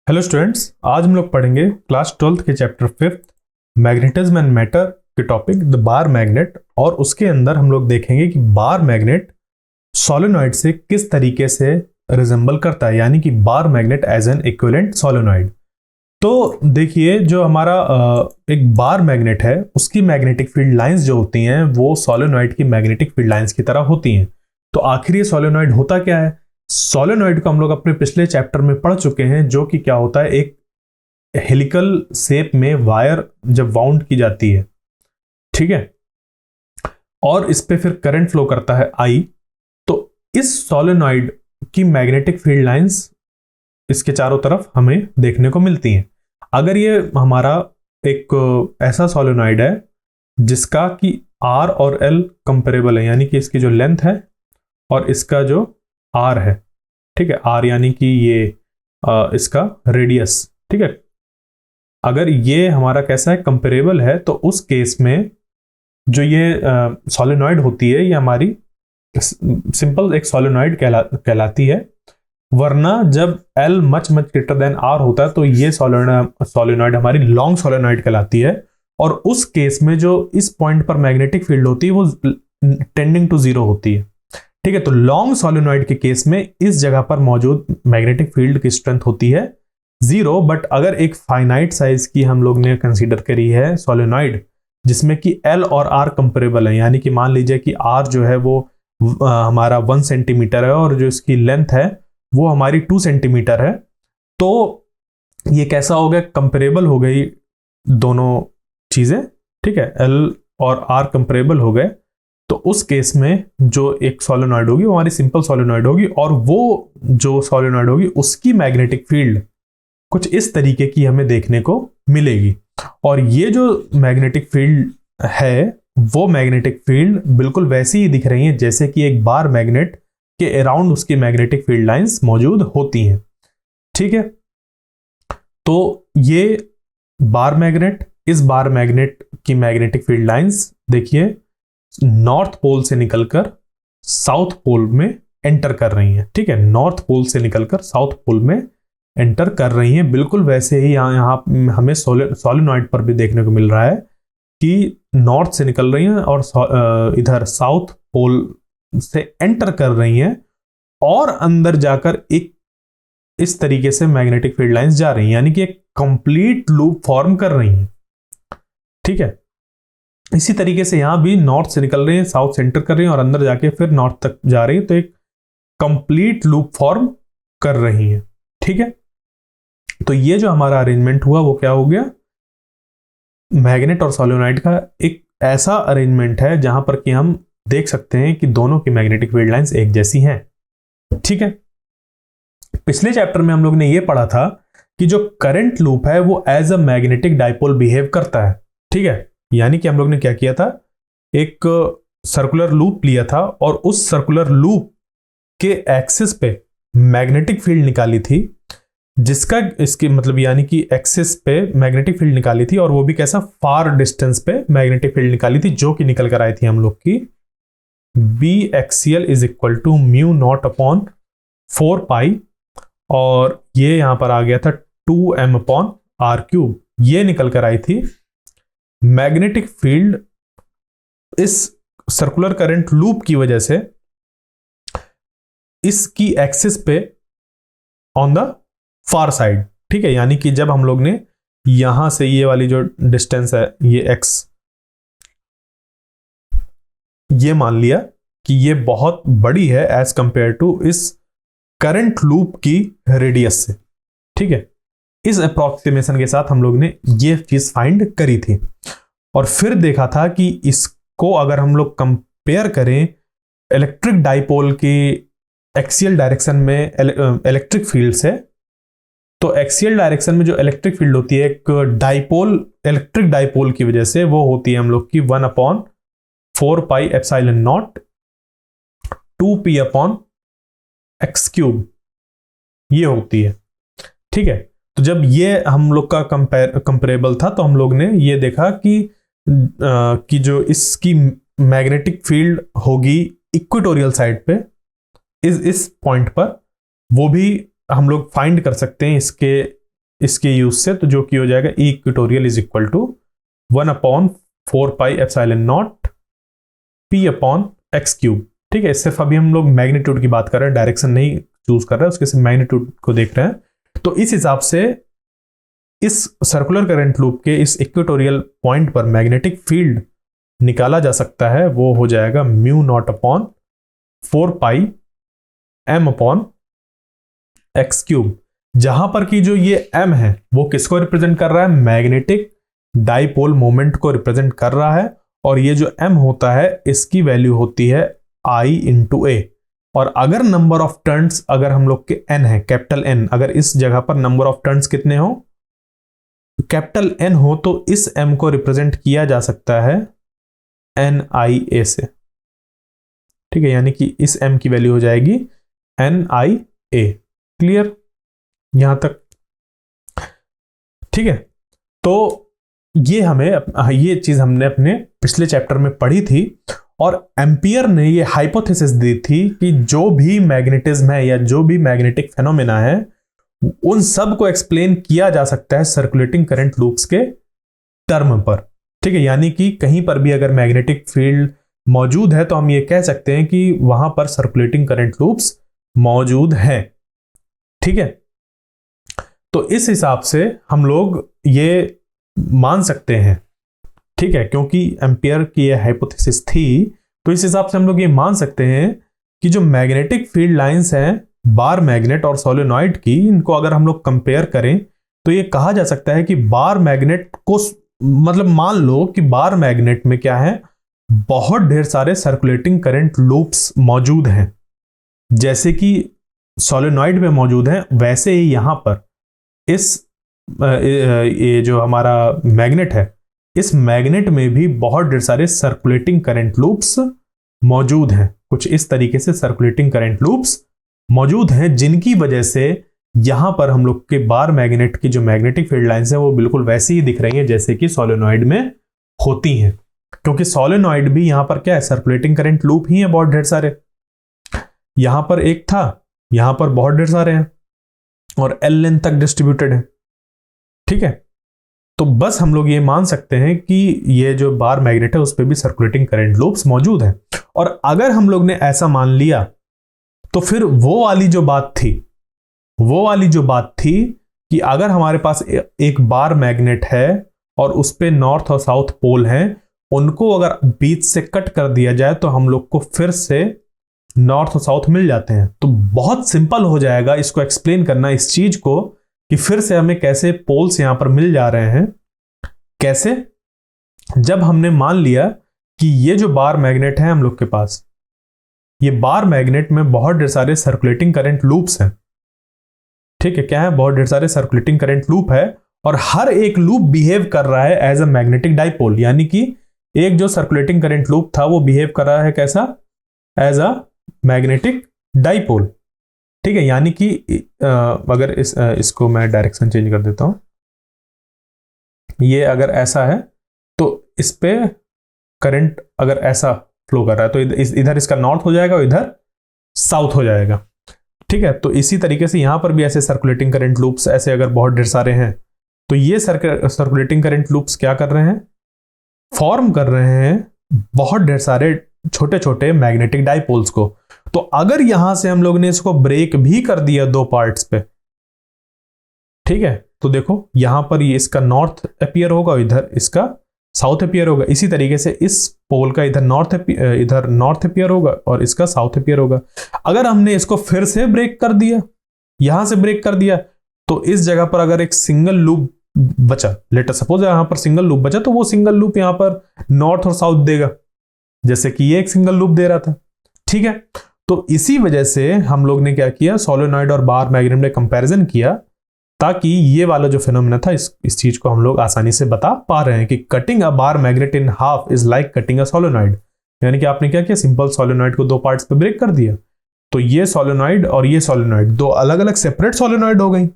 Hello students, आज हम लोग पढ़ेंगे क्लास 12th के chapter 5th magnetism and matter के टॉपिक द बार मैग्नेट। और उसके अंदर हम लोग देखेंगे कि बार मैग्नेट सोलेनॉइड से किस तरीके से रिजेंबल करता है, यानी कि bar magnet as an equivalent solenoid. तो देखिए, जो हमारा एक बार मैग्नेट है उसकी मैग्नेटिक फील्ड लाइंस जो होती हैं वो सोलेनॉइड की मैग्नेटिक फील्ड लाइंस की तरह होती हैं। तो आखिर ये सोलेनॉइड होता क्या है? सोलेनॉइड को हम लोग अपने पिछले चैप्टर में पढ़ चुके हैं, जो कि क्या होता है, एक हेलिकल शेप में वायर जब वाउंड की जाती है, ठीक है, और इस पे फिर करंट फ्लो करता है आई। तो इस सोलेनॉइड की मैग्नेटिक फील्ड लाइंस इसके चारों तरफ हमें देखने को मिलती हैं। अगर ये हमारा एक ऐसा सोलेनॉइड है जिसका कि आर और एल कंपेरेबल है, यानी कि इसकी जो लेंथ है और इसका जो आर है, ठीक है, आर यानी कि ये इसका रेडियस, ठीक है, अगर ये हमारा कैसा है, कंपेरेबल है, तो उस केस में जो ये सोलेनॉइड होती है ये हमारी सिंपल एक सोलेनॉइड कहलाती है। वरना जब L much greater than R होता है तो ये सोलेनॉइड हमारी लॉन्ग सोलेनॉइड कहलाती है। और उस केस में जो इस पॉइंट पर मैग्नेटिक फील्ड होती है वो टेंडिंग टू जीरो होती है, ठीक है। तो लॉन्ग सोलेनॉइड के केस में इस जगह पर मौजूद मैग्नेटिक फील्ड की स्ट्रेंथ होती है जीरो। बट अगर एक फाइनाइट साइज की हम लोग ने कंसीडर करी है सोलेनॉइड जिसमें कि L और R कंपेरेबल है, यानी कि मान लीजिए कि R जो है वो हमारा 1 सेंटीमीटर है और जो इसकी लेंथ है वो हमारी 2 सेंटीमीटर है, तो ये कैसा हो गया, कंपेरेबल हो गई दोनों चीजें, ठीक है, L और R कंपेरेबल हो गए। तो उस केस में जो एक सोलेनॉइड होगी वो हमारी सिंपल सोलेनॉइड होगी, और वो जो सोलेनॉइड होगी उसकी मैग्नेटिक फील्ड कुछ इस तरीके की हमें देखने को मिलेगी। और ये जो मैग्नेटिक फील्ड है वो मैग्नेटिक फील्ड बिल्कुल वैसी ही दिख रही है जैसे कि एक बार मैग्नेट के अराउंड उसकी मैग्नेटिक फील्ड लाइंस मौजूद होती हैं, ठीक है। तो ये बार मैग्नेट, इस बार मैग्नेट की मैग्नेटिक फील्ड लाइंस देखिए नॉर्थ पोल से निकलकर साउथ पोल में एंटर कर रही हैं, ठीक है, नॉर्थ पोल से निकलकर साउथ पोल में एंटर कर रही हैं। बिल्कुल वैसे ही यहाँ हमें सोलेनॉइड पर भी देखने को मिल रहा है कि नॉर्थ से निकल रही हैं और इधर साउथ पोल से एंटर कर रही हैं, और अंदर जाकर एक इस तरीके से मैग्नेटिक फील्ड लाइंस जा रही हैं, यानी कि एक कंप्लीट लूप फॉर्म कर रही हैं, ठीक है। इसी तरीके से यहां भी नॉर्थ से निकल रही हैं, साउथ से एंटर कर रही हैं और अंदर जाके फिर नॉर्थ तक जा रही है, तो एक कंप्लीट लूप फॉर्म कर रही हैं, ठीक है। तो ये जो हमारा अरेंजमेंट हुआ वो क्या हो गया, मैग्नेट और सोलेनॉइड का एक ऐसा अरेंजमेंट है जहां पर कि हम देख सकते हैं कि दोनों की मैग्नेटिक फील्ड लाइंस एक जैसी हैं, ठीक है। पिछले चैप्टर में हम लोग ने यह पढ़ा था कि जो करंट लूप है वो as a magnetic dipole behave करता है, ठीक है। यानी कि हम लोग ने क्या किया था, एक सर्कुलर लूप लिया था और उस सर्कुलर लूप के एक्सिस पे मैग्नेटिक फील्ड निकाली थी, जिसका इसकी मतलब यानी कि एक्सिस पे मैग्नेटिक फील्ड निकाली थी, और वो भी कैसा, फार डिस्टेंस पे मैग्नेटिक फील्ड निकाली थी, जो कि निकल कर आई थी हम लोग की B axial is equal to mu naught upon 4 pi, और ये यहां पर आ गया था 2m अपॉन आर क्यूब, ये निकल कर आई थी। मैग्नेटिक फील्ड इस सर्कुलर करंट लूप की वजह से इसकी एक्सिस पे ऑन द फार साइड, ठीक है, यानी कि जब हम लोग ने यहां से ये वाली जो डिस्टेंस है ये x, ये मान लिया कि ये बहुत बड़ी है एज कंपेयर टू इस करंट लूप की रेडियस से, ठीक है। इस अप्रोक्सीमेशन के साथ हम लोग ने ये चीज फाइंड करी थी, और फिर देखा था कि इसको अगर हम लोग कंपेयर करें इलेक्ट्रिक डाइपोल की एक्सियल डायरेक्शन में इलेक्ट्रिक फील्ड से, तो एक्सियल डायरेक्शन में जो इलेक्ट्रिक फील्ड होती है एक डाइपोल, इलेक्ट्रिक डाइपोल की वजह से वो होती है हम लोग की 1 upon 4 pi epsilon not 2p upon x cube, ये होती है, ठीक है। तो जब ये हम लोग का कंपेरेबल था तो हम लोग ने ये देखा कि जो इसकी मैग्नेटिक फील्ड होगी इक्वेटोरियल साइड पे, इस पॉइंट पर, वो भी हम लोग फाइंड कर सकते हैं इसके इसके यूज से, तो जो कि हो जाएगा E equatorial is equal to 1/4πε0 p upon x cube. ठीक है, सिर्फ अभी हम लोग मैग्नीट्यूड की बात कर रहे हैं, डायरेक्शन नहीं चूज कर रहे हैं, उसके सिर्फ मैग्नीट्यूड को देख रहे हैं। तो इस हिसाब से इस सर्कुलर करंट लूप के इस इक्वेटोरियल पॉइंट पर मैग्नेटिक फील्ड निकाला जा सकता है, वो हो जाएगा mu naught upon 4πm upon x cube. जहां पर कि जो ये m है वो किसको रिप्रेजेंट कर रहा है, मैग्नेटिक डाइपोल मोमेंट को रिप्रेजेंट कर रहा है, और ये जो m होता है इसकी वैल्यू होती है I इंटू ए। और अगर नंबर ऑफ टर्न्स अगर हम लोग के n है, कैपिटल N, अगर इस जगह पर नंबर ऑफ टर्न्स कितने हो, कैपिटल N हो, तो इस m को रिप्रेजेंट किया जा सकता है NIA से। ठीक है, यानी कि इस m की वैल्यू हो जाएगी NIA। क्लियर यहां तक? ठीक है, तो ये चीज हमने अपने पिछले चैप्टर में पढ़ी थी, और एम्पियर ने ये हाइपोथेसिस दी थी कि जो भी मैग्नेटिज्म है या जो भी मैग्नेटिक फेनोमेना है उन सब को एक्सप्लेन किया जा सकता है सर्कुलेटिंग करंट लूप्स के टर्म पर। ठीक है, यानी कि कहीं पर भी अगर मैग्नेटिक फील्ड मौजूद है तो हम ये कह सकते हैं कि वहां पर सर्कुलेटिंग करंट लूप्स मौजूद हैं। ठीक है, तो इस हिसाब से हम लोग ये मान सकते हैं, ठीक है, क्योंकि एम्पियर की ये हाइपोथेसिस थी, तो इस हिसाब से हम लोग ये मान सकते हैं कि जो मैग्नेटिक फील्ड लाइंस हैं बार मैग्नेट और सोलेनॉइड की, इनको अगर हम लोग कंपेयर करें तो ये कहा जा सकता है कि बार मैग्नेट को, मतलब मान लो कि बार मैग्नेट में क्या है, बहुत ढेर सारे सर्कुलेटिंग करंट लूप्स मौजूद हैं, जैसे कि सोलेनॉइड में मौजूद हैं, वैसे ही यहां पर इस ये जो हमारा मैग्नेट है, इस मैग्नेट में भी बहुत ढेर सारे सर्कुलेटिंग करंट लूप्स मौजूद हैं। कुछ इस तरीके से सर्कुलेटिंग करंट लूप्स मौजूद हैं, जिनकी वजह से यहां पर हम लोग के बार मैग्नेट की जो मैग्नेटिक फील्ड लाइंस है वो बिल्कुल वैसी ही दिख रही हैं जैसे कि सोलेनॉइड में होती हैं, क्योंकि सोलेनॉइड भी यहां पर क्या है, सर्कुलेटिंग करंट लूप ही है बहुत ढेर सारे। यहां पर एक था, यहां पर बहुत ढेर सारे हैं, और एल लेंथ तक डिस्ट्रीब्यूटेड है। ठीक है, तो बस हम लोग ये मान सकते हैं कि ये जो बार मैग्नेट है उस पर भी सर्कुलेटिंग करंट लूप्स मौजूद हैं। और अगर हम लोग ने ऐसा मान लिया तो फिर वो वाली जो बात थी कि अगर हमारे पास एक बार मैग्नेट है और उस पे नॉर्थ और साउथ पोल हैं, उनको अगर बीच से कट कर दिया जाए तो हम लोग को फिर से नॉर्थ और साउथ मिल जाते हैं। तो बहुत सिंपल हो जाएगा इसको एक्सप्लेन करना, इस चीज को, कि फिर से हमें कैसे पोल्स यहां पर मिल जा रहे हैं। कैसे? जब हमने मान लिया कि ये जो बार मैग्नेट है हम लोग के पास, ये बार मैग्नेट में बहुत ढेर सारे सर्कुलेटिंग करंट लूप्स हैं। ठीक है, क्या है, बहुत ढेर सारे सर्कुलेटिंग करंट लूप है, और हर एक लूप बिहेव कर रहा है एज अ मैग्नेटिक डाइपोल, यानी कि एक जो सर्कुलेटिंग करंट लूप था वो बिहेव कर रहा है कैसा, एज अ मैग्नेटिक डाइपोल। ठीक है, यानी कि अगर इसको मैं डायरेक्शन चेंज कर देता हूं, ये अगर ऐसा है तो इस पे करंट अगर ऐसा फ्लो कर रहा है तो इधर इसका नॉर्थ हो जाएगा और इधर साउथ हो जाएगा। ठीक है, तो इसी तरीके से यहां पर भी ऐसे सर्कुलेटिंग करंट लूप्स ऐसे अगर बहुत ढेर सारे हैं तो ये सर्कुलेटिंग करंट लूप्स क्या कर रहे हैं, फॉर्म कर रहे हैं बहुत ढेर सारे छोटे छोटे मैग्नेटिक डाइपोल्स को। तो अगर यहां से हम लोग ने इसको ब्रेक भी कर दिया दो पार्ट्स पे, ठीक है, तो देखो यहां पर ये इसका नॉर्थ अपीयर होगा और इधर इसका साउथ अपीयर होगा। इसी तरीके से इस पोल का इधर नॉर्थ अपीयर होगा और इसका साउथ अपीयर होगा। अगर हमने इसको फिर से ब्रेक कर दिया, यहां से ब्रेक कर दिया, तो इस जगह पर अगर एक सिंगल लूप बचा, लेट अस सपोज यहां पर सिंगल लूप बचा, तो वो सिंगल लूप यहां पर नॉर्थ और साउथ देगा, जैसे कि ये एक सिंगल लूप दे रहा था। ठीक है, तो इसी वजह से हम लोग ने क्या किया, सोलेनॉइड और बार मैग्नेट में कंपैरिजन किया, ताकि ये वाला जो फिनोमेना था इस चीज को हम लोग आसानी से बता पा रहे हैं कि cutting a bar magnet in half is like cutting a solenoid. यानी कि आपने क्या किया, सिंपल सोलेनॉइड को दो पार्ट्स पे ब्रेक कर दिया, तो ये सोलेनॉइड और ये सोलेनॉइड दो अलग अलग सेपरेट सोलेनॉइड हो गई।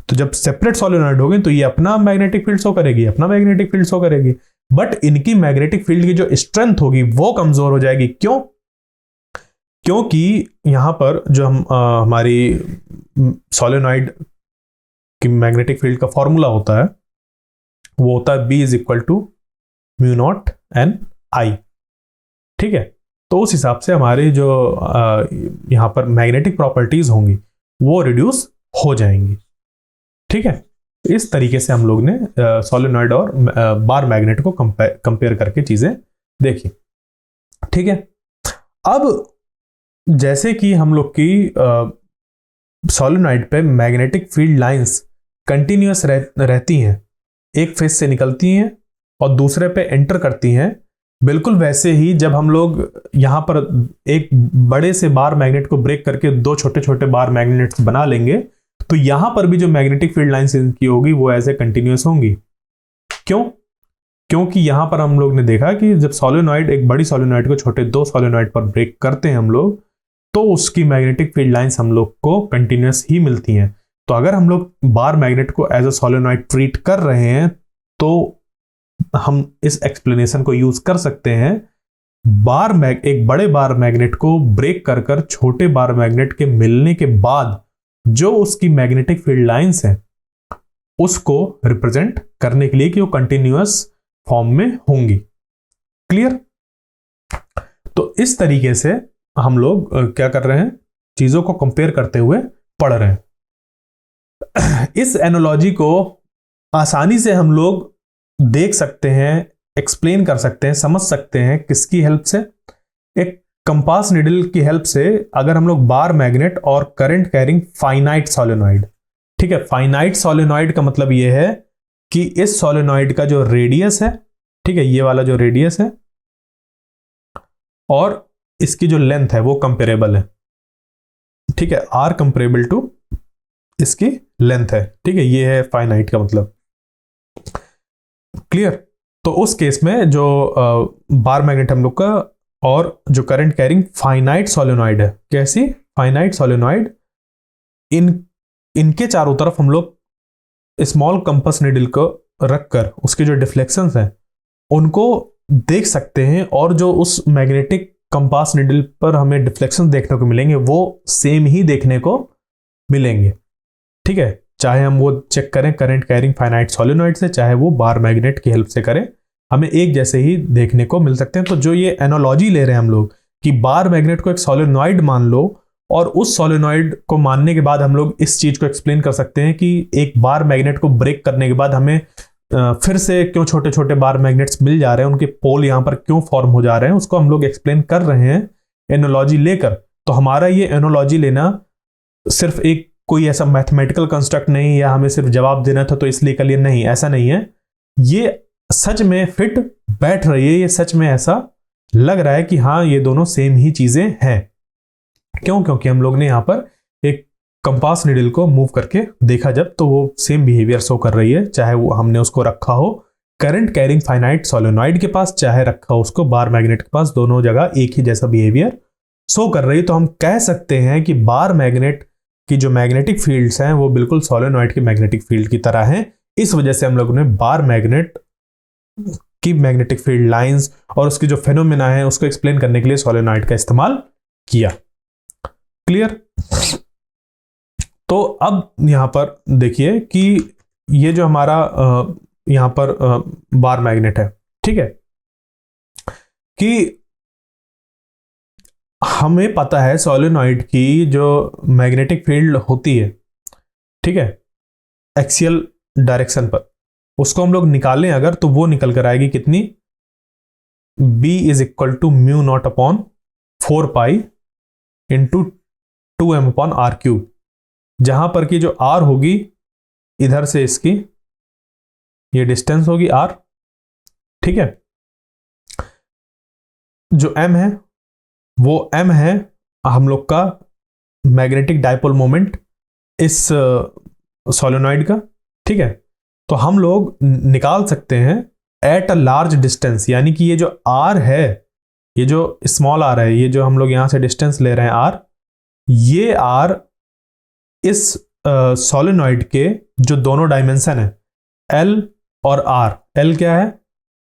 तो जब सेपरेट सोलेनॉइड हो गई तो ये अपना मैग्नेटिक फील्ड शो करेगी, अपना मैग्नेटिक फील्ड शो करेगी, बट इनकी मैग्नेटिक फील्ड की जो स्ट्रेंथ होगी वो कमजोर हो जाएगी। क्यों? क्योंकि यहां पर जो हमारी सोलेनॉइड कि मैग्नेटिक फील्ड का फॉर्मूला होता है वो होता है B is equal to mu naught n I. ठीक है, तो उस हिसाब से हमारी जो यहाँ पर मैग्नेटिक प्रॉपर्टीज होंगी वो रिड्यूस हो जाएंगी। ठीक है, इस तरीके से हम लोग ने सोलेनॉइड और बार मैग्नेट को कंपेयर करके चीजें देखी। ठीक है, अब जैसे कि हम लोग की सोलेनॉइड पे मैग्नेटिक फील्ड लाइंस कंटिन्यूअस रहती हैं, एक फेज से निकलती हैं और दूसरे पे एंटर करती हैं, बिल्कुल वैसे ही जब हम लोग यहाँ पर एक बड़े से बार मैग्नेट को ब्रेक करके दो छोटे छोटे बार मैग्नेट्स बना लेंगे तो यहां पर भी जो मैग्नेटिक फील्ड लाइंस इनकी होगी वो ऐसे कंटिन्यूअस होंगी। क्यों? क्योंकि यहां पर हम लोग ने देखा कि जब सोलेनॉइड एक बड़ी सोलेनॉइड को छोटे दो सोलेनॉइड पर ब्रेक करते हैं हम लोग, तो उसकी मैग्नेटिक फील्ड लाइंस हम लोग को कंटिन्यूअस ही मिलती हैं। तो अगर हम लोग बार मैग्नेट को एज अ सोलेनॉइड ट्रीट कर रहे हैं तो हम इस एक्सप्लेनेशन को यूज कर सकते हैं, एक बड़े बार मैग्नेट को ब्रेक कर कर छोटे बार मैग्नेट के मिलने के बाद जो उसकी मैग्नेटिक फील्ड लाइंस है उसको रिप्रेजेंट करने के लिए कि वो कंटिन्यूअस फॉर्म में होंगी। क्लियर? तो इस तरीके से हम लोग क्या कर रहे हैं, चीजों को कंपेयर करते हुए पढ़ रहे हैं। इस एनालॉजी को आसानी से हम लोग देख सकते हैं, एक्सप्लेन कर सकते हैं, समझ सकते हैं किसकी हेल्प से, एक कंपास निडल की हेल्प से। अगर हम लोग बार मैग्नेट और करंट कैरिंग फाइनाइट सोलेनॉइड, ठीक है, फाइनाइट सोलेनॉइड का मतलब यह है कि इस सोलेनॉइड का जो रेडियस है, ठीक है, ये वाला जो रेडियस है और इसकी जो लेंथ है वो कंपेरेबल है। ठीक है, आर कंपेरेबल टू इसकी लेंथ है। ठीक है, ये है फाइनाइट का मतलब। क्लियर? तो उस केस में जो बार मैग्नेट हम लोग का और जो करंट कैरिंग फाइनाइट सोलेनॉइड है, कैसी फाइनाइट सोलेनॉइड, इनके चारों तरफ हम लोग स्मॉल कंपास निडल को रखकर उसके जो डिफ्लेक्शंस हैं उनको देख सकते हैं और जो उस मैग्नेटिक कंपास निडल पर हमें डिफ्लेक्शन देखने को मिलेंगे वो सेम ही देखने को मिलेंगे। ठीक है, चाहे हम वो चेक करें करंट कैरिंग फाइनाइट सोलेनॉइड से, चाहे वो बार मैग्नेट की हेल्प से करें, हमें एक जैसे ही देखने को मिल सकते हैं। तो जो ये एनालॉजी ले रहे हैं हम लोग कि बार मैग्नेट को एक सोलेनॉइड मान लो और उस सोलेनॉइड को मानने के बाद हम लोग इस चीज को एक्सप्लेन कर सकते हैं कि एक बार मैग्नेट को ब्रेक करने के बाद हमें फिर से क्यों छोटे छोटे बार मैग्नेट्स मिल जा रहे हैं, उनके पोल यहां पर क्यों फॉर्म हो जा रहे हैं, उसको हम लोग एक्सप्लेन कर रहे हैं एनालॉजी लेकर। तो हमारा ये एनालॉजी लेना सिर्फ एक कोई ऐसा मैथमेटिकल कंस्ट्रक्ट नहीं या हमें सिर्फ जवाब देना था तो इसलिए कर लिया, नहीं, ऐसा नहीं है। ये सच में फिट बैठ रही है, ये सच में ऐसा लग रहा है कि हाँ ये दोनों सेम ही चीजें हैं। क्यों? क्योंकि हम लोग ने यहां पर एक कंपास निडल को मूव करके देखा जब, तो वो सेम बिहेवियर शो कर रही है, चाहे वो हमने उसको रखा हो करंट कैरिंग फाइनाइट सोलेनॉइड के पास, चाहे रखा हो उसको बार मैग्नेट के पास, दोनों जगह एक ही जैसा बिहेवियर शो कर रही है। तो हम कह सकते हैं कि बार मैग्नेट की जो मैग्नेटिक फील्ड्स हैं वो बिल्कुल सोलेनॉइड की मैग्नेटिक फील्ड की तरह हैं। इस वजह से हम लोगों ने बार मैग्नेट की मैग्नेटिक फील्ड लाइंस और उसकी जो फेनोमेना है उसको एक्सप्लेन करने के लिए सोलेनॉइड का इस्तेमाल किया। क्लियर? तो अब यहां पर देखिए कि ये जो हमारा यहां पर बार मैग्नेट है, ठीक है, कि हमें पता है सोलेनॉइड की जो मैग्नेटिक फील्ड होती है, ठीक है, एक्सियल डायरेक्शन पर, उसको हम लोग निकालें अगर तो वो निकल कर आएगी कितनी, B is equal to mu naught upon 4 pi into 2m upon R cube, जहां पर की जो R होगी इधर से इसकी ये डिस्टेंस होगी R, ठीक है, जो M है वो M है हम लोग का मैग्नेटिक डाइपोल मोमेंट इस सोलेनॉइड का, ठीक है। तो हम लोग निकाल सकते हैं एट अ लार्ज डिस्टेंस, यानी कि ये जो R है, ये जो स्मॉल r है, ये जो हम लोग यहां से डिस्टेंस ले रहे हैं R, ये R इस सोलेनॉइड के जो दोनों डायमेंशन है L और R, L क्या है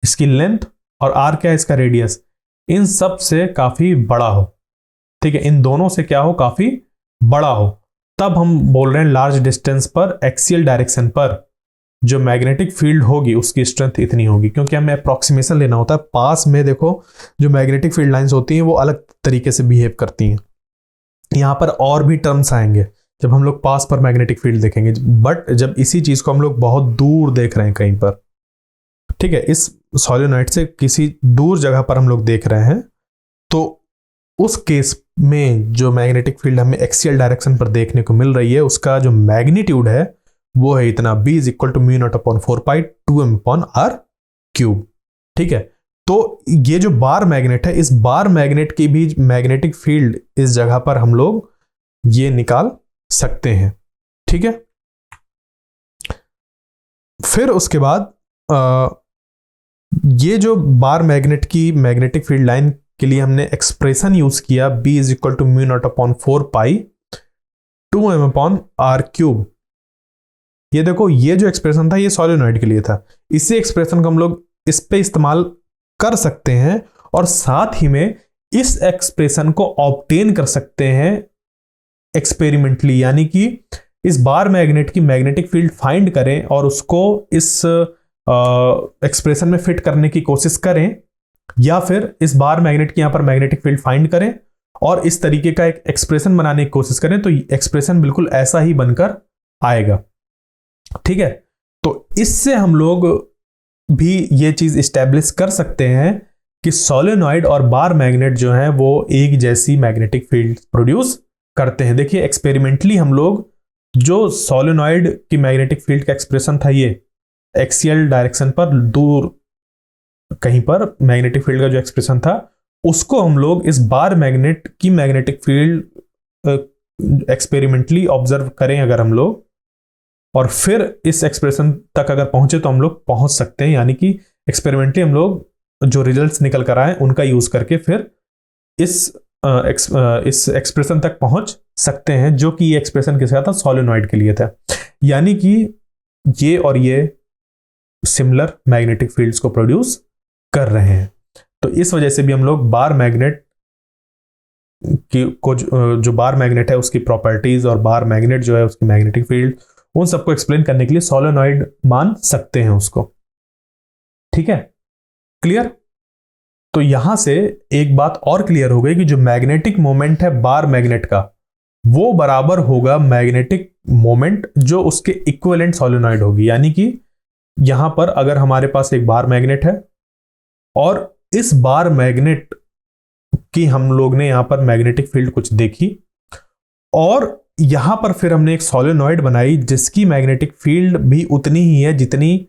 इसकी लेंथ और R क्या है इसका रेडियस, इन सब से काफी बड़ा हो, ठीक है, इन दोनों से क्या हो काफी बड़ा हो। तब हम बोल रहे हैं लार्ज डिस्टेंस पर एक्सियल डायरेक्शन पर जो मैग्नेटिक फील्ड होगी उसकी स्ट्रेंथ इतनी होगी, क्योंकि हमें अप्रोक्सीमेशन लेना होता है। पास में देखो जो मैग्नेटिक फील्ड लाइंस होती हैं वो अलग तरीके से बिहेव करती हैं। यहाँ पर और भी टर्म्स आएंगे जब हम लोग पास पर मैग्नेटिक फील्ड देखेंगे, बट जब इसी चीज को हम लोग बहुत दूर देख रहे हैं कहीं पर, ठीक है, इस सोलेनॉइड से किसी दूर जगह पर हम लोग देख रहे हैं, तो उस केस में जो मैग्नेटिक फील्ड हमें एक्सियल डायरेक्शन पर देखने को मिल रही है उसका जो मैग्नीट्यूड है वो है इतना, B is equal to mu naught upon 4 pi 2m upon r cube. ठीक है, तो ये जो बार मैग्नेट है, इस बार मैग्नेट की भी मैग्नेटिक फील्ड इस जगह पर हम लोग ये निकाल सकते हैं। ठीक है, फिर उसके बाद ये जो बार मैग्नेट की मैग्नेटिक फील्ड लाइन के लिए हमने एक्सप्रेशन यूज किया, B is equal to mu naught upon 4 pi 2m upon r cube. ये देखो, ये जो एक्सप्रेशन था ये सोलेनॉइड के लिए था, इसी एक्सप्रेशन को हम लोग इस पे इस्तेमाल कर सकते हैं और साथ ही में इस एक्सप्रेशन को ऑब्टेन कर सकते हैं एक्सपेरिमेंटली, यानी कि इस बार मैग्नेट की मैग्नेटिक फील्ड फाइंड करें और उसको इस एक्सप्रेशन में फिट करने की कोशिश करें, या फिर इस बार मैग्नेट की यहां पर मैग्नेटिक फील्ड फाइंड करें और इस तरीके का एक एक्सप्रेशन बनाने की कोशिश करें, तो एक्सप्रेशन बिल्कुल ऐसा ही बनकर आएगा। ठीक है, तो इससे हम लोग भी ये चीज इस्टेब्लिश कर सकते हैं कि सोलेनॉइड और बार मैग्नेट जो है वो एक जैसी मैग्नेटिक फील्ड प्रोड्यूस करते हैं। देखिए, एक्सपेरिमेंटली हम लोग जो सोलेनॉइड की मैग्नेटिक फील्ड का एक्सप्रेशन था, ये एक्सियल डायरेक्शन पर दूर कहीं पर मैग्नेटिक फील्ड का जो एक्सप्रेशन था, उसको हम लोग इस बार मैग्नेट की मैग्नेटिक फील्ड एक्सपेरिमेंटली ऑब्जर्व करें अगर हम लोग, और फिर इस एक्सप्रेशन तक अगर पहुंचे तो हम लोग पहुंच सकते हैं, यानी कि एक्सपेरिमेंटली हम लोग जो रिजल्ट्स निकल कर आए उनका यूज करके फिर इस एक्सप्रेशन तक पहुंच सकते हैं, जो कि ये एक्सप्रेशन किसका था, सोलेनॉइड के लिए था। यानी कि ये और ये सिमिलर मैग्नेटिक फील्ड्स को प्रोड्यूस कर रहे हैं। तो इस वजह से भी हम लोग बार मैग्नेट की को जो बार मैग्नेट है उसकी प्रॉपर्टीज और बार मैग्नेट जो है उसकी मैग्नेटिक फील्ड, उन सबको एक्सप्लेन करने के लिए सोलेनॉइड मान सकते हैं उसको। ठीक है, क्लियर? तो यहां से एक बात और क्लियर हो गई कि जो मैग्नेटिक मोमेंट है बार मैग्नेट का, वो बराबर होगा मैग्नेटिक मोमेंट जो उसके इक्विवेलेंट सोलेनॉइड होगी। यानी कि यहां पर अगर हमारे पास एक बार मैग्नेट है और इस बार मैग्नेट की हम लोग ने यहां पर मैग्नेटिक फील्ड कुछ देखी और यहां पर फिर हमने एक सोलेनॉइड बनाई जिसकी मैग्नेटिक फील्ड भी उतनी ही है जितनी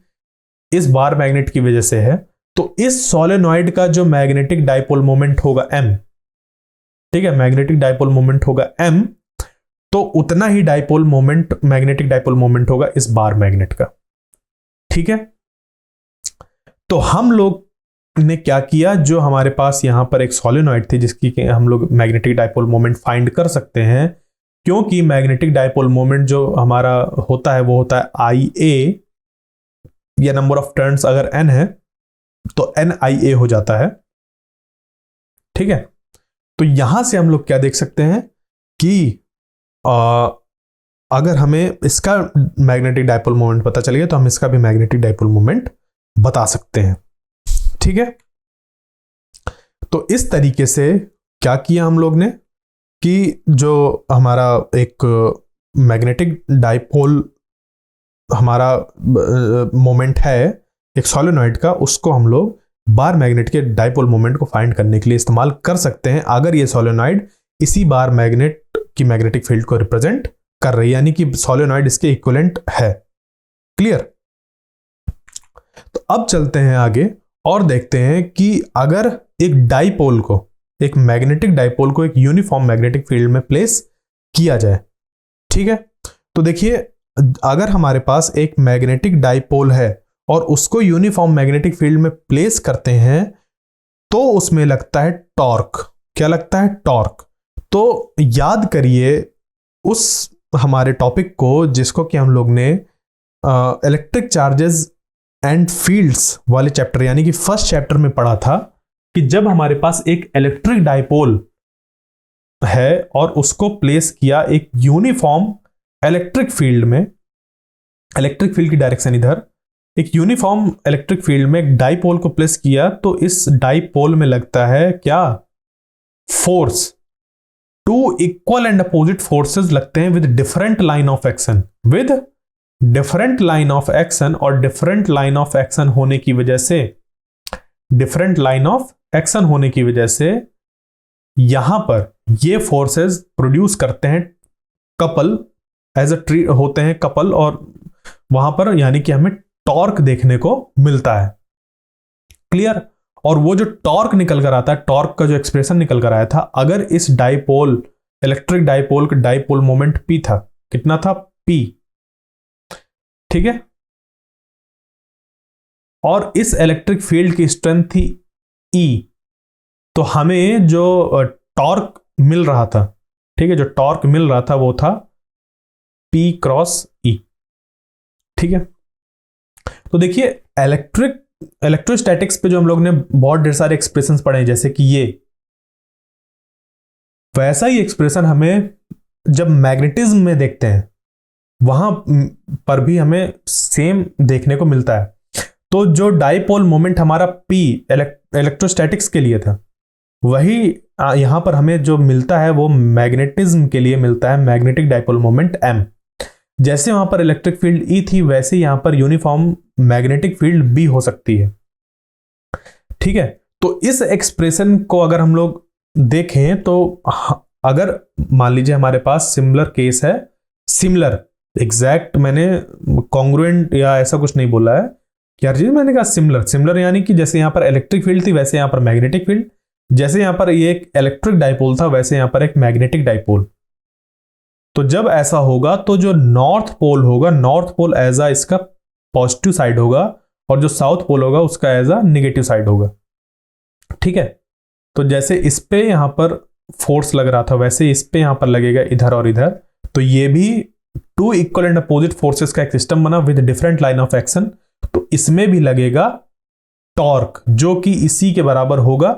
इस बार मैग्नेट की वजह से है, तो इस सोलेनॉइड का जो मैग्नेटिक डाइपोल मोमेंट होगा m, ठीक है, मैग्नेटिक डाइपोल मोमेंट होगा m, तो उतना ही dipole moment magnetic dipole moment होगा इस बार मैग्नेट का। ठीक है, तो हम लोग ने क्या किया, जो हमारे पास यहां पर एक सोलेनॉइड थी जिसकी हम लोग मैग्नेटिक डाइपोल मोमेंट फाइंड कर सकते हैं, क्योंकि मैग्नेटिक डाइपोल मोमेंट जो हमारा होता है वो होता है IA, या नंबर ऑफ टर्न्स अगर n है तो NIA हो जाता है। ठीक है, तो यहां से हम लोग क्या देख सकते हैं कि अगर हमें इसका मैग्नेटिक डाइपोल मोमेंट पता चल गया तो हम इसका भी मैग्नेटिक डाइपोल मोमेंट बता सकते हैं। ठीक है, तो इस तरीके से क्या किया हम लोग ने कि जो हमारा एक मैग्नेटिक डाइपोल हमारा मोमेंट है एक सोलेनॉइड का, उसको हम लोग बार मैग्नेट के डाइपोल मोमेंट को फाइंड करने के लिए इस्तेमाल कर सकते हैं अगर ये सोलेनॉइड इसी बार मैग्नेट की मैग्नेटिक फील्ड को रिप्रेजेंट कर रही है, यानी कि सोलेनॉइड इसके इक्विवेलेंट है। क्लियर? तो अब चलते हैं आगे और देखते हैं कि अगर एक डाइपोल को, एक मैग्नेटिक डाइपोल को एक यूनिफॉर्म मैग्नेटिक फील्ड में प्लेस किया जाए। ठीक है, तो देखिए, अगर हमारे पास एक मैग्नेटिक डाइपोल है और उसको यूनिफॉर्म मैग्नेटिक फील्ड में प्लेस करते हैं तो उसमें लगता है टॉर्क। क्या लगता है? टॉर्क। तो याद करिए उस हमारे टॉपिक को जिसको कि हम लोग ने इलेक्ट्रिक चार्जेस एंड फील्ड्स वाले चैप्टर यानी कि फर्स्ट चैप्टर में पढ़ा था, कि जब हमारे पास एक इलेक्ट्रिक डाइपोल है और उसको प्लेस किया एक यूनिफॉर्म इलेक्ट्रिक फील्ड में, इलेक्ट्रिक फील्ड की डायरेक्शन इधर, एक यूनिफॉर्म इलेक्ट्रिक फील्ड में एक डाइपोल को प्लेस किया, तो इस डाइपोल में लगता है क्या, force. Two equal and opposite forces लगते हैं with different line of action, with different line of action, और डिफरेंट लाइन ऑफ एक्शन होने की वजह से, डिफरेंट लाइन ऑफ एक्शन होने की वजह से यहां पर ये फोर्सेस प्रोड्यूस करते हैं कपल, एज अ ट्री होते हैं कपल, और वहां पर यानी कि हमें टॉर्क देखने को मिलता है। क्लियर। और वो जो टॉर्क निकल कर आता है, टॉर्क का जो एक्सप्रेशन निकल कर आया था, अगर इस डाइपोल, इलेक्ट्रिक डाइपोल का डाइपोल मोमेंट P था, कितना था, P, ठीक है, और इस इलेक्ट्रिक फील्ड की स्ट्रेंथ थी E, तो हमें जो टॉर्क मिल रहा था, ठीक है, जो टॉर्क मिल रहा था वो था P क्रॉस E, ठीक है। तो देखिए इलेक्ट्रोस्टैटिक्स पे जो हम लोग ने बहुत ढेर सारे एक्सप्रेशंस पढ़े हैं, जैसे कि ये, वैसा ही एक्सप्रेशन हमें जब मैग्नेटिज्म में देखते हैं वहां पर भी हमें सेम देखने को मिलता है। तो जो डाइपोल मोमेंट हमारा P इलेक्ट्रोस्टैटिक्स के लिए था, वही यहां पर हमें जो मिलता है वो मैग्नेटिज्म के लिए मिलता है, मैग्नेटिक डाइपोल मोमेंट M। जैसे वहां पर इलेक्ट्रिक फील्ड E थी, वैसे यहां पर यूनिफॉर्म मैग्नेटिक फील्ड B हो सकती है, ठीक है। तो इस एक्सप्रेशन को अगर हम लोग देखें तो अगर मान लीजिए हमारे पास सिमिलर केस है, सिमिलर एग्जैक्ट, मैंने कॉन्ग्रुएंट या ऐसा कुछ नहीं बोला है क्या चीज, मैंने कहा सिमिलर, सिमिलर यानी कि जैसे यहां पर इलेक्ट्रिक फील्ड थी वैसे यहां पर मैग्नेटिक फील्ड, जैसे यहां पर ये एक इलेक्ट्रिक डाइपोल था वैसे यहां पर एक मैग्नेटिक डाइपोल। तो जब ऐसा होगा तो जो नॉर्थ पोल होगा, नॉर्थ पोल एज अ इसका पॉजिटिव साइड होगा, और जो साउथ पोल होगा उसका एज अ निगेटिव साइड होगा, ठीक है। तो जैसे इस पे यहां पर फोर्स लग रहा था वैसे इस पे यहां पर लगेगा इधर और इधर, तो ये भी two equal and opposite forces का एक सिस्टम बना with different line of action. तो इसमें भी लगेगा टॉर्क जो कि इसी के बराबर होगा,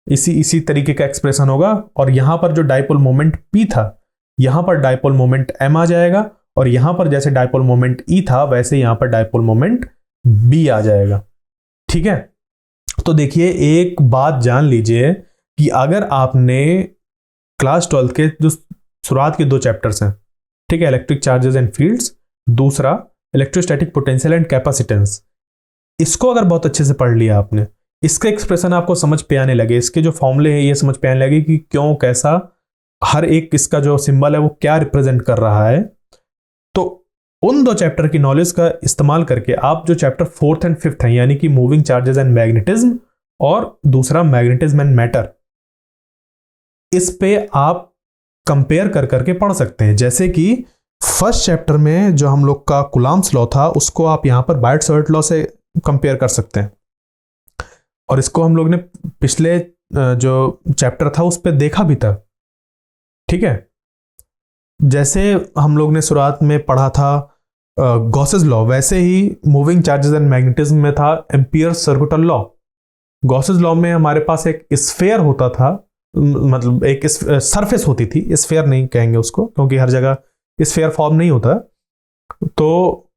इसी तरीके का एक्सप्रेशन होगा, और यहां पर जो डाइपोल मोमेंट P था, यहां पर डाइपोल मोमेंट M आ जाएगा, और यहां पर जैसे डाइपोल मोमेंट E था वैसे यहां पर डाइपोल मोमेंट B आ जाएगा, ठीक है। तो देखिए एक बात जान लीजिए कि अगर आपने क्लास 12 के जो शुरुआत के 2 चैप्टर्स हैं, ठीक है, इलेक्ट्रिक चार्जेस एंड फील्ड्स, दूसरा इलेक्ट्रोस्टैटिक पोटेंशियल एंड कैपेसिटेंस, इसको अगर बहुत अच्छे से पढ़ लिया आपने, इसके एक्सप्रेशन आपको समझ पे आने लगे, इसके जो फॉर्मूले हैं ये समझ पे आने लगे कि क्यों कैसा हर एक इसका जो सिंबल है वो क्या रिप्रेजेंट कर रहा है, तो उन 2 चैप्टर की नॉलेज का इस्तेमाल करके आप जो चैप्टर 4th एंड 5th हैं, यानी कि मूविंग चार्जेस एंड मैग्नेटिज्म और दूसरा मैग्नेटिज्म एंड मैटर, इस पे आप कंपेयर कर करके पढ़ सकते हैं। जैसे कि फर्स्ट चैप्टर में जो हम लोग का कुलाम्स लॉ था उसको आप यहां पर बायट-सवर्ट लॉ से कंपेयर कर सकते हैं, और इसको हम लोग ने पिछले जो चैप्टर था उस पर देखा भी था, ठीक है। जैसे हम लोग ने शुरुआत में पढ़ा था गॉसेस लॉ, वैसे ही मूविंग चार्जेस एंड मैग्नेटिज्म में था amperes circular law. Gauss's law में हमारे पास एक स्फेयर होता था, मतलब एक सरफेस होती थी, स्फेयर नहीं कहेंगे उसको क्योंकि हर जगह स्फेयर फॉर्म नहीं होता, तो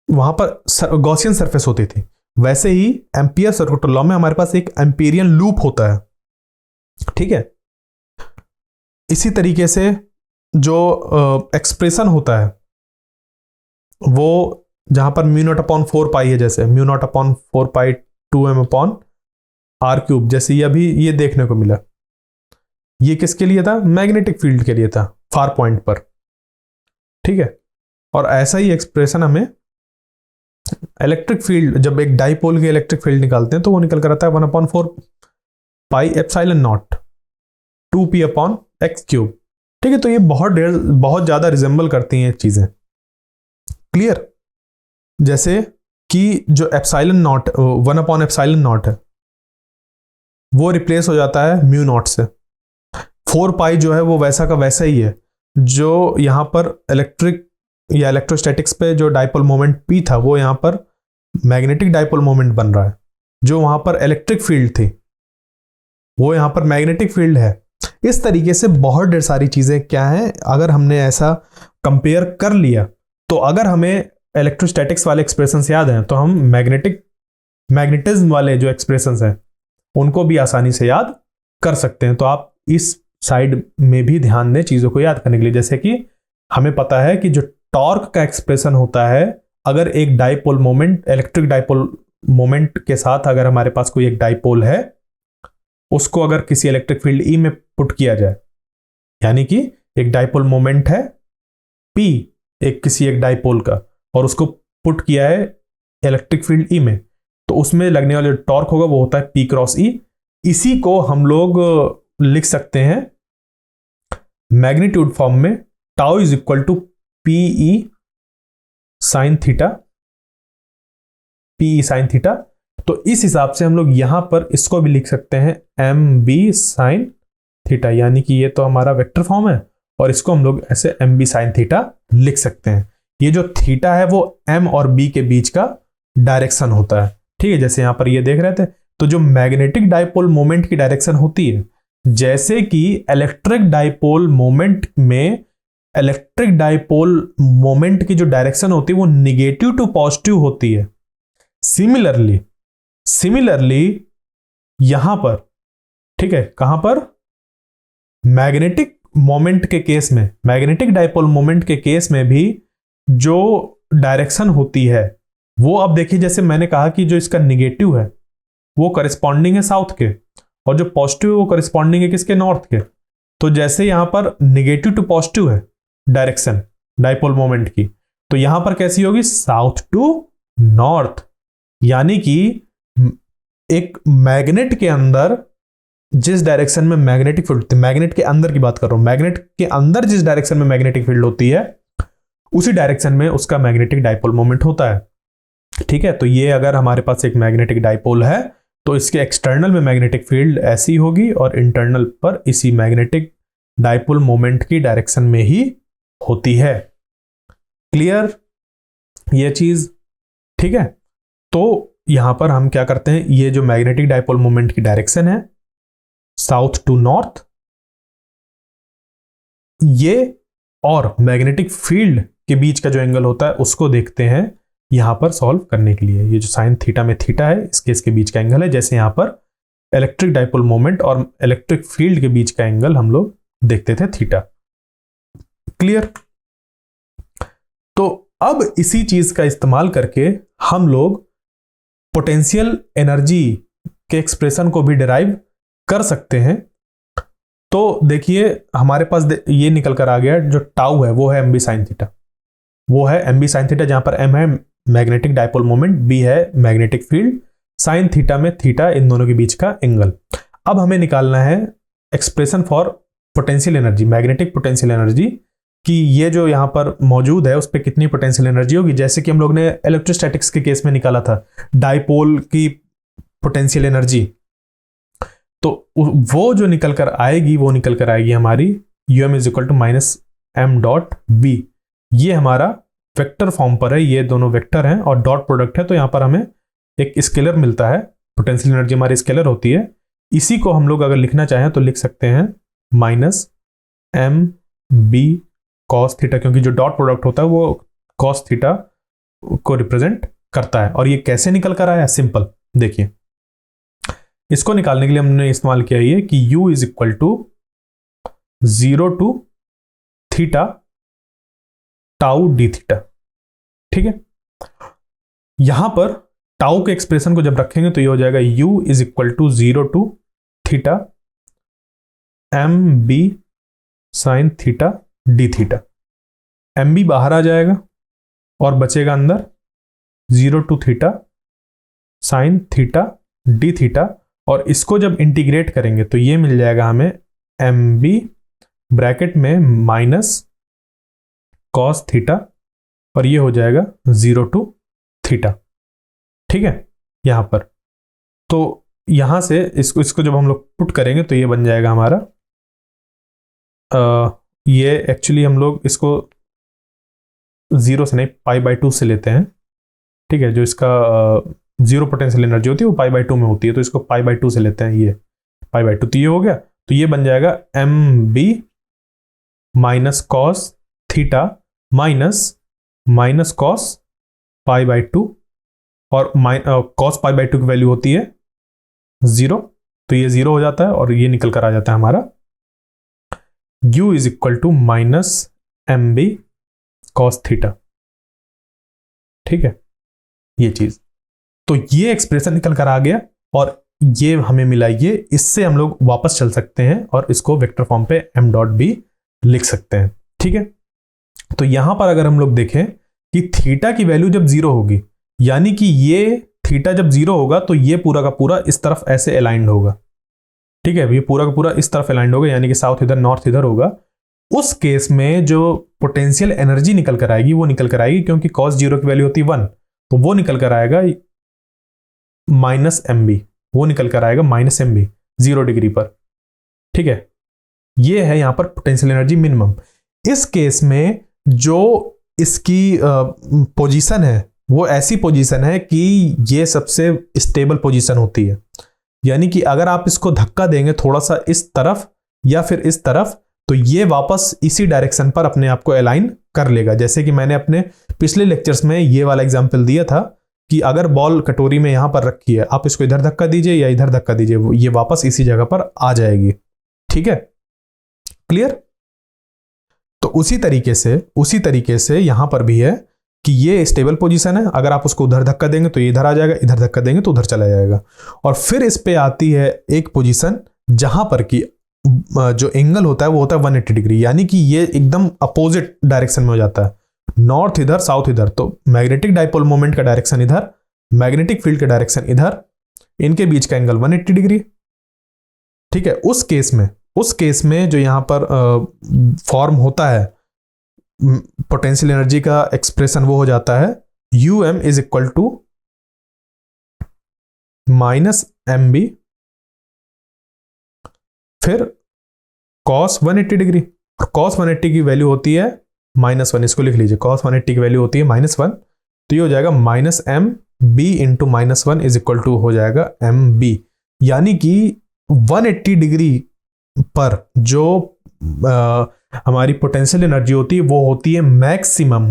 वहां पर गॉसियन सरफेस होती थी। वैसे ही एम्पियर सर्कुलर लॉ में हमारे पास एक एम्पिरियन लूप होता है, ठीक है। इसी तरीके से जो एक्सप्रेशन होता है वो जहां पर म्यू नॉट अपॉन 4 पाई है, जैसे mu naught upon 4 pi 2m upon r cube, जैसे ये अभी ये देखने को मिला, ये किसके लिए था, मैग्नेटिक फील्ड के लिए था फार पॉइंट पर, ठीक है। और ऐसा ही एक्सप्रेशन हमें इलेक्ट्रिक फील्ड, जब एक डाइपोल के इलेक्ट्रिक फील्ड निकालते हैं तो वो निकल कर आता है 1/4 pi epsilon not 2p upon x cube, ठीक है। तो ये बहुत ज्यादा रिजेंबल करती हैं चीजें, क्लियर। जैसे कि जो एप्सिलॉन नॉट 1/एप्सिलॉन नॉट है वो रिप्लेस हो जाता है म्यू नॉट से, 4 पाई जो है वो वैसा का वैसा ही है, जो यहां पर इलेक्ट्रिक या इलेक्ट्रोस्टैटिक्स पे जो डाइपोल मोमेंट P था वो यहां पर मैग्नेटिक डाइपोल मोमेंट बन रहा है, जो वहां पर इलेक्ट्रिक फील्ड थी वो यहां पर मैग्नेटिक फील्ड है। इस तरीके से बहुत ढेर सारी चीजें क्या हैं, अगर हमने ऐसा कंपेयर कर लिया तो अगर हमें इलेक्ट्रोस्टैटिक्स वाले एक्सप्रेशंस याद हैं तो हम मैग्नेटिज्म वाले जो एक्सप्रेशंस हैं उनको भी आसानी से याद कर सकते हैं। तो आप इस साइड में भी ध्यान दें चीजों को याद करने के लिए। जैसे कि हमें पता है कि जो टॉर्क का एक्सप्रेशन होता है, अगर एक dipole moment, electric dipole moment के साथ अगर हमारे पास कोई एक डाइपोल है, उसको अगर किसी इलेक्ट्रिक फील्ड ई में पुट किया जाए, यानी कि एक डाइपोल मोमेंट है पी किसी एक डाइपोल का, और उसको पुट किया है इलेक्ट्रिक फील्ड ई में, तो उसमें लगने वाला जो टॉर्क होगा वो होता है पी क्रॉस ई। इसी को हम लोग लिख सकते हैं मैग्नीट्यूड फॉर्म में, tau is equal to P E sine theta, P E sine theta. तो इस हिसाब से हम लोग यहां पर इसको भी लिख सकते हैं एम बी साइन थीटा, यानी कि ये तो हमारा वेक्टर फॉर्म है और इसको हम लोग ऐसे एम बी साइन थीटा लिख सकते हैं। ये जो थीटा है वो एम और बी के बीच का डायरेक्शन होता है, ठीक है, जैसे यहां पर ये देख रहे थे। तो जो मैग्नेटिक डाइपोल मोमेंट की डायरेक्शन होती है, जैसे कि इलेक्ट्रिक डाइपोल मोमेंट में, इलेक्ट्रिक डाइपोल मोमेंट की जो डायरेक्शन होती है वो निगेटिव टू पॉजिटिव होती है। सिमिलरली यहां पर, ठीक है, कहां पर, मैग्नेटिक मोमेंट के केस में, मैग्नेटिक डाइपोल मोमेंट के केस में भी जो डायरेक्शन होती है वो, अब देखिए जैसे मैंने कहा कि जो इसका निगेटिव है वो करिस्पॉन्डिंग है साउथ के, और जो पॉजिटिव है वो करिस्पॉन्डिंग है किसके, नॉर्थ के। तो जैसे यहां पर निगेटिव टू पॉजिटिव है डायरेक्शन डाइपोल मोमेंट की, तो यहां पर कैसी होगी, साउथ टू नॉर्थ। यानी कि एक मैग्नेट के अंदर जिस डायरेक्शन में मैग्नेटिक फील्ड, मैग्नेट के अंदर की बात कर रहा हूं, मैग्नेट के अंदर जिस डायरेक्शन में मैग्नेटिक फील्ड होती है उसी डायरेक्शन में उसका मैग्नेटिक डाइपोल मोमेंट होता है, ठीक है। तो ये अगर हमारे पास एक मैग्नेटिक डाइपोल है तो इसके एक्सटर्नल में मैग्नेटिक फील्ड ऐसी होगी और इंटरनल पर इसी मैग्नेटिक डाइपोल मोमेंट की डायरेक्शन में ही होती है। क्लियर ये चीज, ठीक है। तो यहां पर हम क्या करते हैं, ये जो मैग्नेटिक डाइपोल मोमेंट की डायरेक्शन है साउथ टू नॉर्थ, ये और मैग्नेटिक फील्ड के बीच का जो एंगल होता है उसको देखते हैं यहां पर सॉल्व करने के लिए। ये जो साइन थीटा में थीटा है इसके बीच का एंगल है, जैसे यहां पर इलेक्ट्रिक डाइपोल मोमेंट और इलेक्ट्रिक फील्ड के बीच का एंगल हम लोग देखते थे थीटा। क्लियर। तो अब इसी चीज का इस्तेमाल करके हम लोग पोटेंशियल एनर्जी के एक्सप्रेशन को भी डिराइव कर सकते हैं। तो देखिए हमारे पास ये निकल कर आ गया, जो टाउ है वो है एम बी साइन थीटा, वो है एम बी साइन थीटा, जहां पर एम है मैग्नेटिक डाइपोल मोमेंट, बी है मैग्नेटिक फील्ड, साइन थीटा में थीटा इन दोनों के बीच का एंगल। अब हमें निकालना है expression for potential energy, magnetic potential energy, कि ये जो यहां पर मौजूद है उस पर कितनी पोटेंशियल एनर्जी होगी। जैसे कि हम लोग ने इलेक्ट्रोस्टैटिक्स के केस में निकाला था डाइपोल की पोटेंशियल एनर्जी, तो वो जो निकल कर आएगी वो निकल कर आएगी हमारी UM is equal to minus M dot B. ये हमारा वेक्टर फॉर्म पर है, ये दोनों वेक्टर हैं और डॉट प्रोडक्ट है, तो यहां पर हमें एक स्केलर मिलता है, पोटेंशियल एनर्जी हमारी स्केलर होती है। इसी को हम लोग अगर लिखना चाहें तो लिख सकते हैं minus M B cos theta, क्योंकि जो डॉट प्रोडक्ट होता है वो कॉस थीटा को रिप्रेजेंट करता है। और ये कैसे निकल कर आया, सिंपल देखिए, इसको निकालने के लिए हमने इस्तेमाल किया ये कि U is equal to 0 to theta tau D theta, ठीक है। यहां पर टाउ के एक्सप्रेशन को जब रखेंगे तो ये हो जाएगा U is equal to 0 to theta M B sine theta D theta. M B बाहर आ जाएगा और बचेगा अंदर 0 to theta sine theta D theta, और इसको जब इंटीग्रेट करेंगे तो ये मिल जाएगा हमें एम बी ब्रैकेट में माइनस कॉस थीटा, और ये हो जाएगा 0 टू थीटा, ठीक है। यहां पर तो यहां से इसको जब हम लोग पुट करेंगे तो ये बन जाएगा हमारा, ये एक्चुअली हम लोग इसको 0 से नहीं π/2 से लेते हैं, ठीक है। जो इसका जीरो पोटेंशियल एनर्जी होती है वो π/2 में होती है, तो इसको π/2 से लेते हैं, ये π/2, तो ये हो गया। तो ये बन जाएगा M B minus cos theta minus cos pi by two, और कॉस पाई बाई टू की वैल्यू होती है 0, तो ये 0 हो जाता है और ये निकल कर आ जाता है हमारा u is equal to minus M B cos theta. ठीक है, ये चीज, तो ये एक्सप्रेशन निकल कर आ गया और ये हमें मिला, ये इससे हम लोग वापस चल सकते हैं और इसको वेक्टर फॉर्म पे m डॉट बी लिख सकते हैं। ठीक है, तो यहां पर अगर हम लोग देखें कि थीटा की वैल्यू जब 0 होगी, यानी कि ये थीटा जब 0 होगा तो ये पूरा का पूरा इस तरफ ऐसे अलाइंड होगा। ठीक है, ये पूरा का पूरा इस तरफ अलाइंड होगा, यानी कि साउथ इधर नॉर्थ इधर होगा। उस केस में जो पोटेंशियल एनर्जी निकल कर आएगी वो निकल कर आएगी, क्योंकि cos 0 की वैल्यू होती है 1, तो वो निकल कर आएगा माइनस एम बी, वो निकल कर आएगा माइनस एम बी 0 डिग्री पर। ठीक है, ये है यहां पर पोटेंशियल एनर्जी मिनिमम। इस केस में जो इसकी पोजीशन है वो ऐसी पोजीशन है कि ये सबसे स्टेबल पोजीशन होती है, यानी कि अगर आप इसको धक्का देंगे थोड़ा सा इस तरफ या फिर इस तरफ, तो ये वापस इसी डायरेक्शन पर अपने आप को अलाइन कर लेगा। जैसे कि मैंने अपने पिछले लेक्चर्स में ये वाला एग्जांपल दिया था कि अगर बॉल कटोरी में यहां पर रखी है, आप इसको इधर धक्का दीजिए या इधर धक्का दीजिए, ये वापस इसी जगह पर आ जाएगी। ठीक है, क्लियर? तो उसी तरीके से यहां पर भी है कि ये स्टेबल पोजीशन है, अगर आप उसको उधर धक्का देंगे तो ये इधर आ जाएगा, इधर धक्का देंगे तो उधर चला जाएगा। और फिर इस पे आती है एक पोजीशन जहां पर कि जो एंगल होता है वो होता है 180 डिग्री, यानी कि ये एकदम अपोजिट डायरेक्शन में हो जाता है, नॉर्थ इधर साउथ इधर। तो मैग्नेटिक डाइपोल मोमेंट का डायरेक्शन इधर, मैग्नेटिक फील्ड का डायरेक्शन इधर, इनके बीच का एंगल 180 डिग्री। ठीक है, उस केस में जो यहां पर फॉर्म होता है पोटेंशियल एनर्जी का एक्सप्रेशन, वो हो जाता है um is equal to minus M B फिर cos 180 डिग्री, और cos 180 की वैल्यू होती है -1, इसको लिख लीजिए, cos 180 की वैल्यू होती है -1, तो ये हो जाएगा minus M B into -1 is equal to हो जाएगा एम बी, यानी कि 180 डिग्री पर जो हमारी पोटेंशियल एनर्जी होती है वो होती है मैक्सिमम,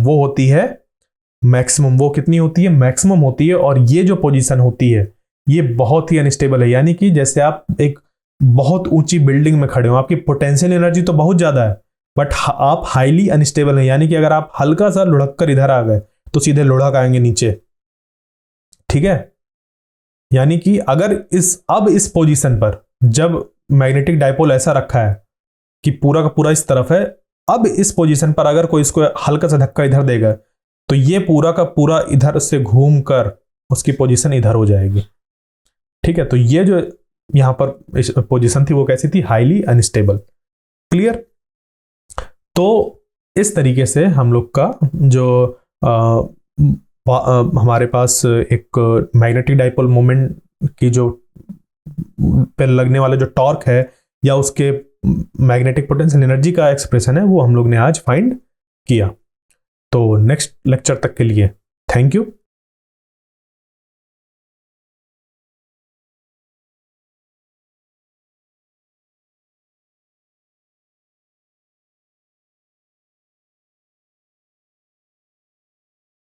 वो कितनी होती है? मैक्सिमम होती है। और ये जो पोजीशन होती है ये बहुत ही अनस्टेबल है, यानी कि जैसे आप एक बहुत ऊंची बिल्डिंग में खड़े हो, आपकी पोटेंशियल एनर्जी तो बहुत ज्यादा है बट आप हाईली अनस्टेबल है, यानी कि अगर आप हल्का सा लुढ़क कर इधर आ गए तो सीधे लुढ़क आएंगे नीचे। ठीक है, यानी कि अगर इस पोजीशन पर जब मैग्नेटिक डाइपोल ऐसा रखा है कि पूरा का पूरा इस तरफ है, अब इस पोजीशन पर अगर कोई इसको हल्का सा धक्का इधर देगा तो ये पूरा का पूरा इधर से घूमकर उसकी पोजीशन इधर हो जाएगी। ठीक है, तो ये जो यहां पर पोजीशन थी वो कैसी थी? Highly unstable. क्लियर? तो इस तरीके से हम लोग का जो हमारे पास एक मैग्नेटिक डाइपोल मोमेंट की जो पे लगने वाला जो टॉर्क है या उसके मैग्नेटिक पोटेंशियल एनर्जी का एक्सप्रेशन है वो हम लोग ने आज फाइंड किया। तो नेक्स्ट लेक्चर तक के लिए थैंक यू।